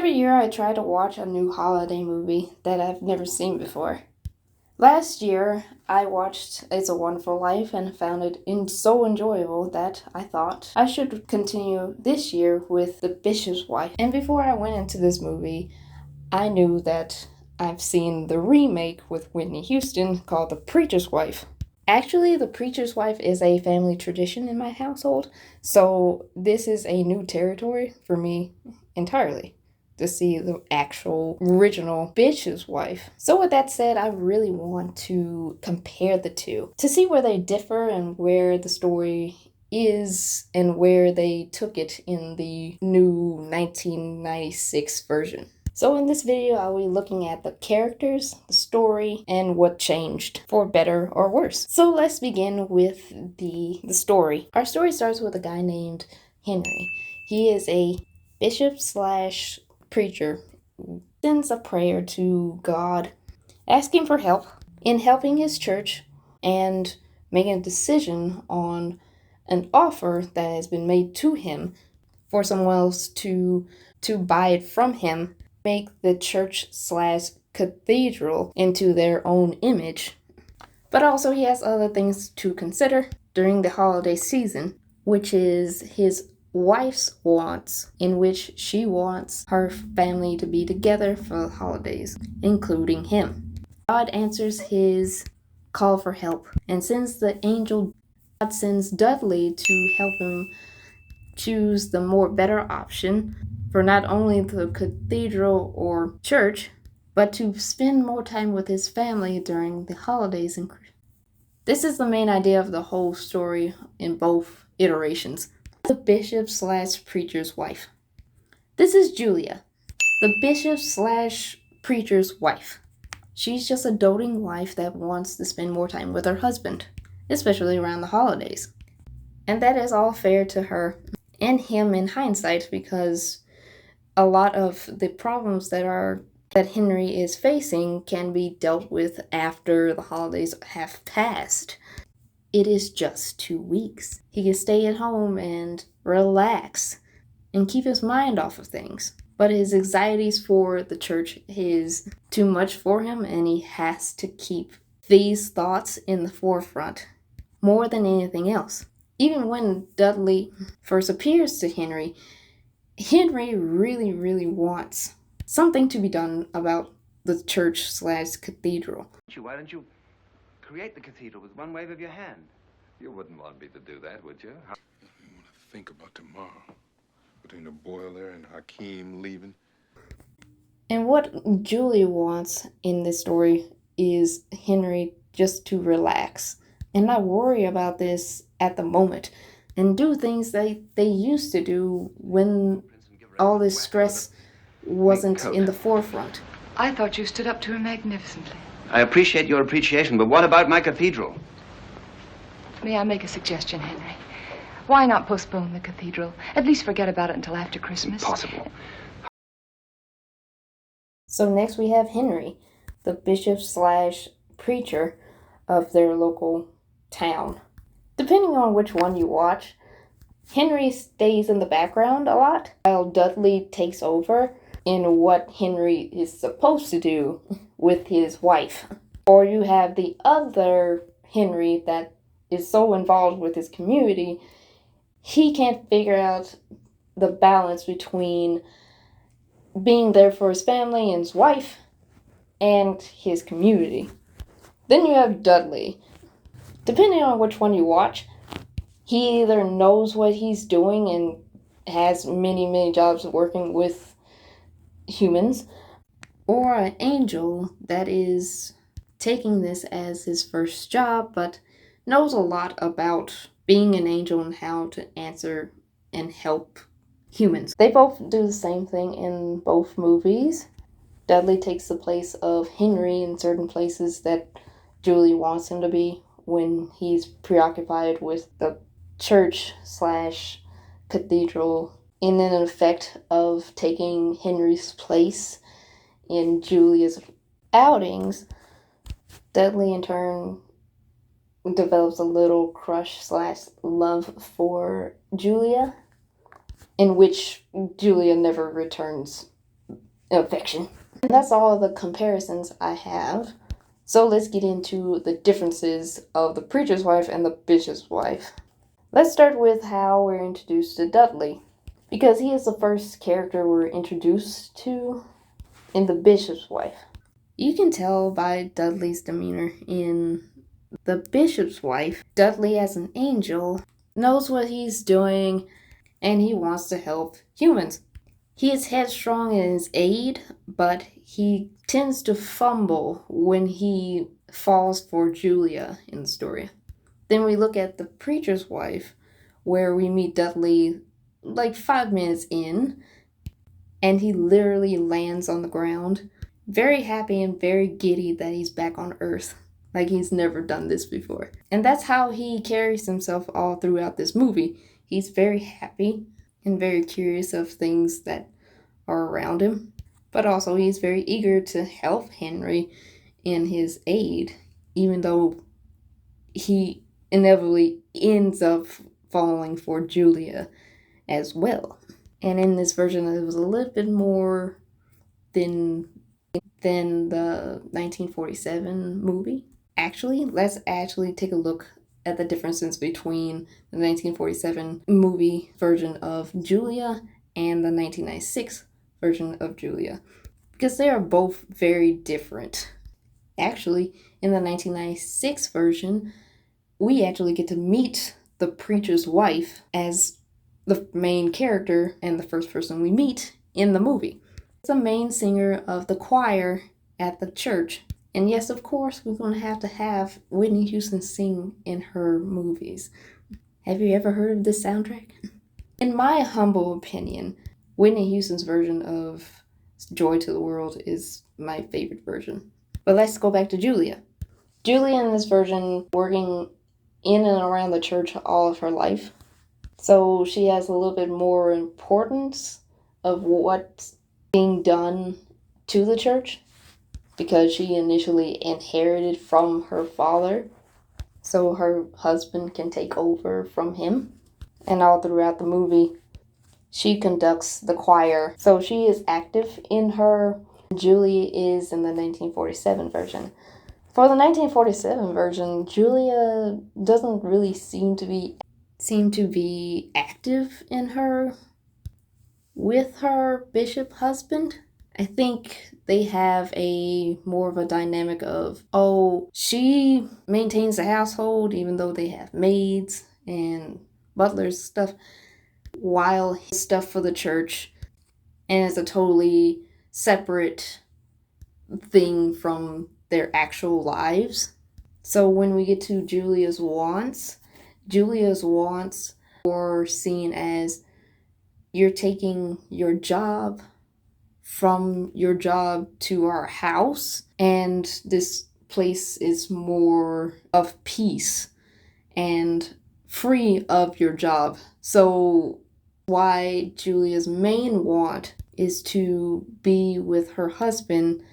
Every year I try to watch a new holiday movie that I've never seen before. Last year I watched It's a Wonderful Life and found it so enjoyable that I thought I should continue this year with The Bishop's Wife. And before I went into this movie, I knew that I've seen the remake with Whitney Houston called The Preacher's Wife. Actually, The Preacher's Wife is a family tradition in my household, so this is a new territory for me entirely to see the actual original Bishop's Wife. So with that said, I really want to compare the two to see where they differ and where the story is and where they took it in the new 1996 version. So in this video, I'll be looking at the characters, the story, and what changed, for better or worse. So let's begin with the story. Our story starts with a guy named Henry. He is a bishop slash preacher who sends a prayer to God, asking for help in helping his church and making a decision on an offer that has been made to him for someone else to buy it from him, make the church slash cathedral into their own image. But also he has other things to consider during the holiday season, which is his wife's wants, in which she wants her family to be together for the holidays, including him. God answers his call for help and sends the angel. God sends Dudley to help him choose the more better option for not only the cathedral or church, but to spend more time with his family during the holidays. And this is the main idea of the whole story in both iterations. The bishop slash preacher's wife. This is Julia, the bishop slash preacher's wife. She's just a doting wife that wants to spend more time with her husband, especially around the holidays. And that is all fair to her and him in hindsight, because a lot of the problems that Henry is facing can be dealt with after the holidays have passed. It is just 2 weeks. He can stay at home and relax and keep his mind off of things. But his anxieties for the church is too much for him, and he has to keep these thoughts in the forefront more than anything else. Even when Dudley first appears to Henry really wants something to be done about the church slash cathedral. Why don't you create the cathedral with one wave of your hand? You wouldn't want me to do that, would you? You want to think about tomorrow, putting the boiler and Hakeem leaving. And what Julie wants in this story is Henry just to relax and not worry about this at the moment and do things they used to do when all this stress wasn't in the forefront. I thought you stood up to her magnificently. I appreciate your appreciation, but what about my cathedral? May I make a suggestion, Henry? Why not postpone the cathedral? At least forget about it until after Christmas. Impossible. So next we have Henry, the bishop slash preacher of their local town. Depending on which one you watch, Henry stays in the background a lot, while Dudley takes over in what Henry is supposed to do with his wife. Or you have the other Henry that is so involved with his community, he can't figure out the balance between being there for his family and his wife and his community. Then you have Dudley. Depending on which one you watch, he either knows what he's doing and has many jobs working with humans, or an angel that is taking this as his first job, but knows a lot about being an angel and how to answer and help humans. They both do the same thing in both movies. Dudley takes the place of Henry in certain places that Julie wants him to be when he's preoccupied with the church slash cathedral, in an effect of taking Henry's place in Julia's outings. Dudley in turn develops a little crush slash love for Julia, in which Julia never returns affection. And that's all the comparisons I have. So let's get into the differences of the preacher's wife and the bishop's wife. Let's start with how we're introduced to Dudley, because he is the first character we're introduced to in the bishop's wife. You can tell by Dudley's demeanor in the bishop's wife. Dudley, as an angel, knows what he's doing and he wants to help humans. He is headstrong in his aid, but he tends to fumble when he falls for Julia in the story. Then we look at the preacher's wife, where we meet Dudley like 5 minutes in, and he literally lands on the ground, very happy and very giddy that he's back on Earth, like he's never done this before. And that's how he carries himself all throughout this movie. He's very happy and very curious of things that are around him, but also he's very eager to help Henry in his aid, even though he inevitably ends up falling for Julia as well. And in this version, it was a little bit more than the 1947 movie. Actually, let's take a look at the differences between the 1947 movie version of Julia and the 1996 version of Julia, because they are both very different. Actually, in the 1996 version, we actually get to meet the preacher's wife as the main character and the first person we meet in the movie. It's the main singer of the choir at the church. And yes, of course, we're going to have Whitney Houston sing in her movies. Have you ever heard of this soundtrack? In my humble opinion, Whitney Houston's version of Joy to the World is my favorite version. But let's go back to Julia. Julia in this version working in and around the church all of her life. So she has a little bit more importance of what's being done to the church, because she initially inherited from her father, so her husband can take over from him. And all throughout the movie, she conducts the choir, so she is active in her. Julia is in the 1947 version. For the 1947 version, Julia doesn't really seem to be active in her with her bishop husband. I think they have a more of a dynamic of, she maintains the household even though they have maids and butlers stuff, while his stuff for the church, and it's a totally separate thing from their actual lives. So when we get to Julia's wants are seen as, you're taking your job from your job to our house, and this place is more of peace and free of your job. So why Julia's main want is to be with her husband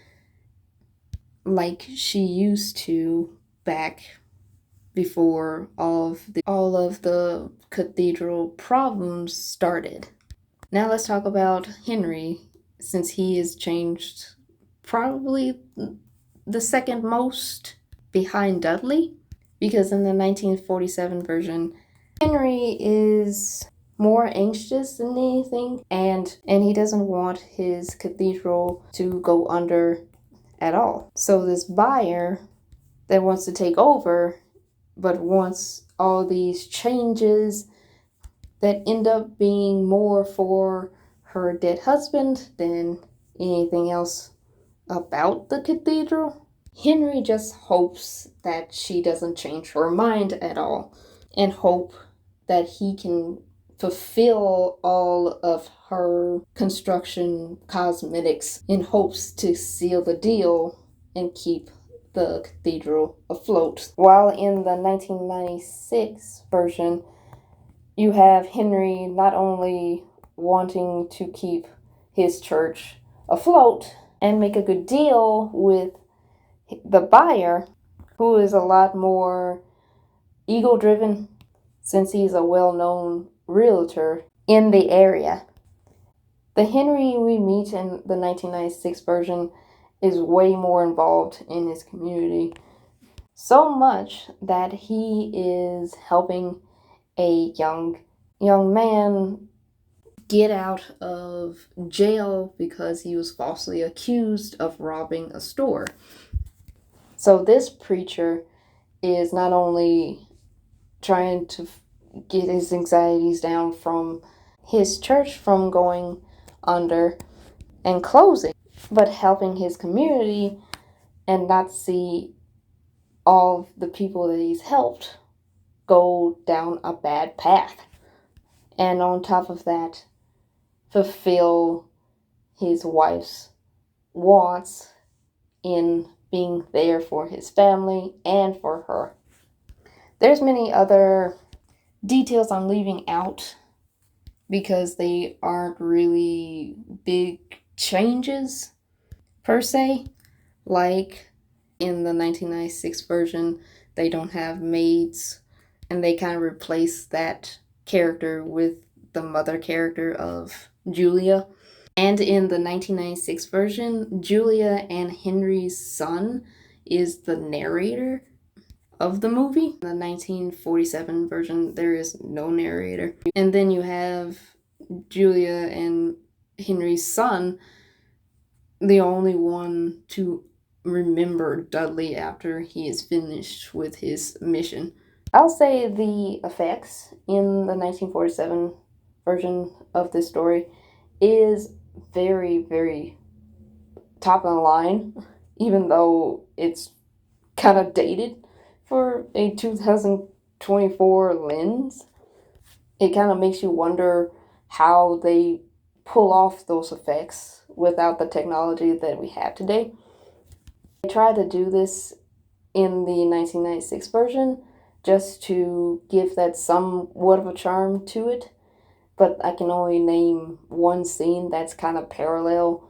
like she used to back before all of the cathedral problems started. Now let's talk about Henry, since he has changed probably the second most behind Dudley, because in the 1947 version, Henry is more anxious than anything, and he doesn't want his cathedral to go under at all. So this buyer that wants to take over, but wants all these changes that end up being more for her dead husband than anything else about the cathedral. Henry just hopes that she doesn't change her mind at all, and hope that he can fulfill all of her construction cosmetics in hopes to seal the deal and keep the cathedral afloat. While in the 1996 version, you have Henry not only wanting to keep his church afloat and make a good deal with the buyer, who is a lot more ego-driven, since he's a well-known realtor in the area. The Henry we meet in the 1996 version is way more involved in his community. So much that he is helping a young man get out of jail because he was falsely accused of robbing a store. So this preacher is not only trying to get his anxieties down from his church from going under and closing, but helping his community and not see all the people that he's helped go down a bad path. And on top of that, fulfill his wife's wants in being there for his family and for her. There's many other details I'm leaving out because they aren't really big changes per se. Like in the 1996 version, they don't have maids, and they kind of replace that character with the mother character of Julia. And in the 1996 version, Julia and Henry's son is the narrator of the movie. In the 1947 version, there is no narrator. And then you have Julia and Henry's son, the only one to remember Dudley after he is finished with his mission. I'll say the effects in the 1947 version of this story is very, very top of the line, even though it's kind of dated for a 2024 lens. It kind of makes you wonder how they pull off those effects without the technology that we have today. I tried to do this in the 1996 version just to give that somewhat of a charm to it, but I can only name one scene that's kind of parallel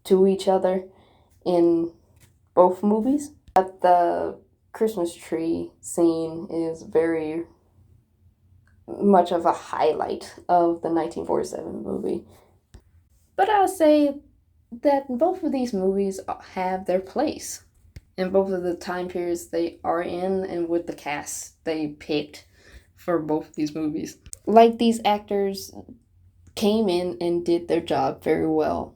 to each other in both movies. But the Christmas tree scene is very much of a highlight of the 1947 movie. But I'll say that both of these movies have their place in both of the time periods they are in and with the cast they picked for both of these movies. Like, these actors came in and did their job very well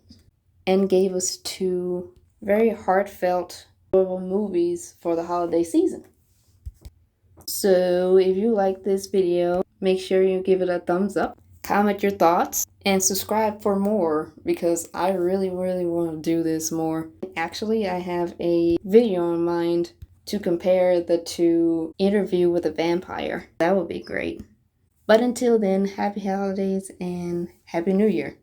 and gave us two very heartfelt, enjoyable movies for the holiday season. So if you like this video, make sure you give it a thumbs up, comment your thoughts, and subscribe for more because I really want to do this more. Actually, I have a video in mind to compare the two Interview with a Vampire. That would be great. But until then, happy holidays and Happy New Year.